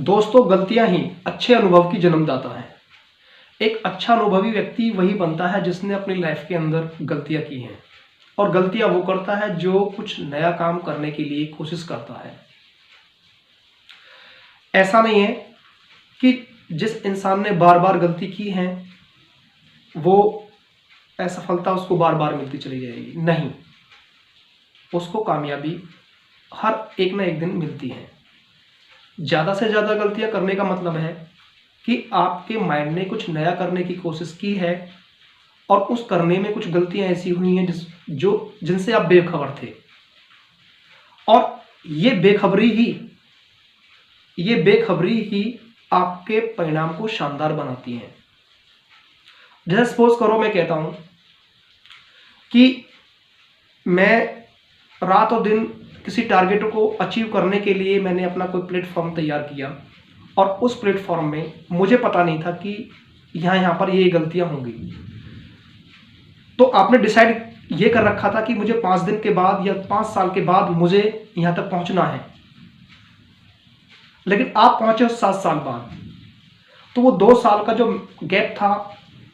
दोस्तों, गलतियां ही अच्छे अनुभव की जन्मदाता हैं। एक अच्छा अनुभवी व्यक्ति वही बनता है जिसने अपनी लाइफ के अंदर गलतियां की हैं, और गलतियां वो करता है जो कुछ नया काम करने के लिए कोशिश करता है। ऐसा नहीं है कि जिस इंसान ने बार बार गलती की है वो असफलता उसको बार बार मिलती चली जाएगी। नहीं, उसको कामयाबी हर एक ना एक दिन मिलती है। ज़्यादा से ज़्यादा गलतियां करने का मतलब है कि आपके माइंड ने कुछ नया करने की कोशिश की है और उस करने में कुछ गलतियां ऐसी हुई हैं जिनसे आप बेखबर थे, और ये बेखबरी ही आपके परिणाम को शानदार बनाती है। जैसे सपोज करो मैं कहता हूं कि मैं रात और दिन किसी टारगेट को अचीव करने के लिए मैंने अपना कोई प्लेटफॉर्म तैयार किया, और उस प्लेटफॉर्म में मुझे पता नहीं था कि यहाँ पर ये गलतियां होंगी। तो आपने डिसाइड ये कर रखा था कि मुझे 5 दिन के बाद या 5 साल के बाद मुझे यहाँ तक पहुँचना है, लेकिन आप पहुँचे 7 साल बाद। तो वो 2 साल का जो गैप था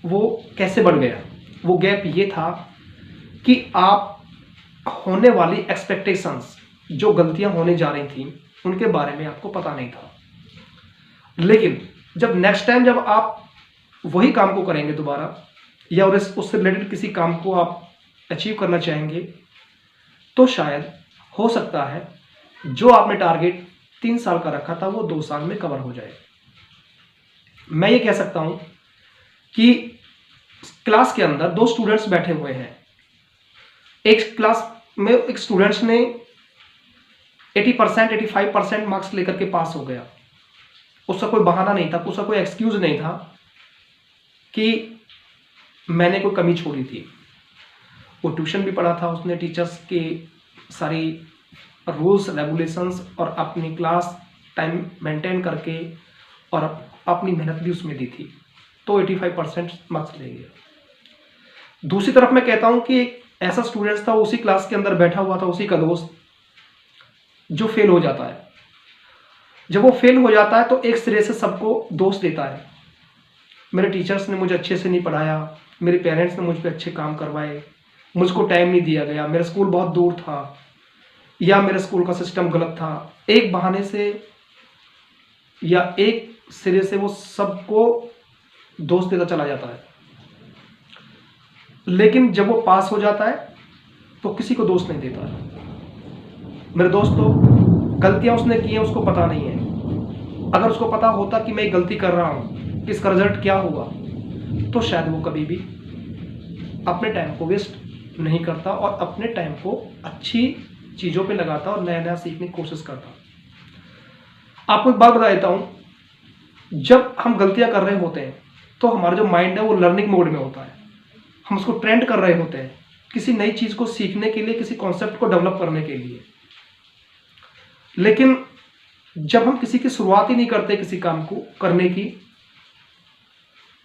वो कैसे बढ़ गया? वो गैप ये था कि आप होने वाली एक्सपेक्टेशंस, जो गलतियां होने जा रही थी, उनके बारे में आपको पता नहीं था। लेकिन जब नेक्स्ट टाइम जब आप वही काम को करेंगे दोबारा, या उससे रिलेटेड किसी काम को आप अचीव करना चाहेंगे, तो शायद हो सकता है जो आपने टारगेट 3 साल का रखा था वो 2 साल में कवर हो जाए। मैं ये कह सकता हूं कि क्लास के अंदर 2 स्टूडेंट्स बैठे हुए हैं। एक क्लास में एक स्टूडेंट्स ने 80% 85% मार्क्स लेकर के पास हो गया। उसका कोई बहाना नहीं था, उसका कोई एक्सक्यूज नहीं था कि मैंने कोई कमी छोड़ी थी। वो ट्यूशन भी पढ़ा था, उसने टीचर्स के सारी रूल्स रेगुलेशंस और अपनी क्लास टाइम मेंटेन करके और अपनी मेहनत भी उसमें दी थी, तो 85% मार्क्स ले गया। दूसरी तरफ मैं कहता हूं कि एक ऐसा स्टूडेंट था, उसी क्लास के अंदर बैठा हुआ था, उसी का दोस्त, जो फेल हो जाता है। जब वो फेल हो जाता है तो एक सिरे से सबको दोष देता है। मेरे टीचर्स ने मुझे अच्छे से नहीं पढ़ाया, मेरे पेरेंट्स ने मुझ पर अच्छे काम करवाए, मुझको टाइम नहीं दिया गया, मेरा स्कूल बहुत दूर था, या मेरे स्कूल का सिस्टम गलत था। एक बहाने से या एक सिरे से वो सबको दोष देता चला जाता है। लेकिन जब वो पास हो जाता है तो किसी को दोष नहीं देता है। मेरे दोस्तों, गलतियां उसने की हैं, उसको पता नहीं है। अगर उसको पता होता कि मैं गलती कर रहा हूं, इसका रिजल्ट क्या होगा, तो शायद वो कभी भी अपने टाइम को वेस्ट नहीं करता और अपने टाइम को अच्छी चीज़ों पे लगाता और नया नया सीखने की कोशिश करता। आपको एक बात बता देता हूं, जब हम गलतियां कर रहे होते हैं तो हमारा जो माइंड है वो लर्निंग मोड में होता है। हम उसको ट्रेंड कर रहे होते हैं किसी नई चीज़ को सीखने के लिए, किसी कॉन्सेप्ट को डेवलप करने के लिए। लेकिन जब हम किसी की शुरुआत ही नहीं करते किसी काम को करने की,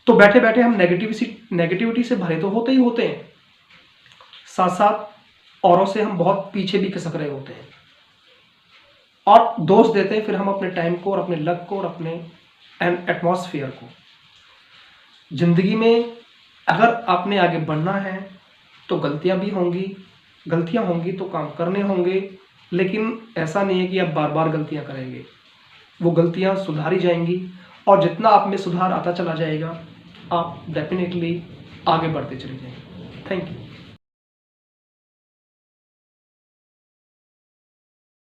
तो बैठे बैठे हम नेगेटिविटी से भरे तो होते ही होते हैं, साथ साथ औरों से हम बहुत पीछे भी खिसक रहे होते हैं और दोष देते हैं फिर हम अपने टाइम को और अपने लक को और अपने एटमॉस्फेयर को। जिंदगी में अगर आपने आगे बढ़ना है तो गलतियां होंगी तो काम करने होंगे, लेकिन ऐसा नहीं है कि आप बार बार गलतियां करेंगे। वो गलतियां सुधारी जाएंगी, और जितना आप में सुधार आता चला जाएगा, आप डेफिनेटली आगे बढ़ते चले जाएंगे। Thank you.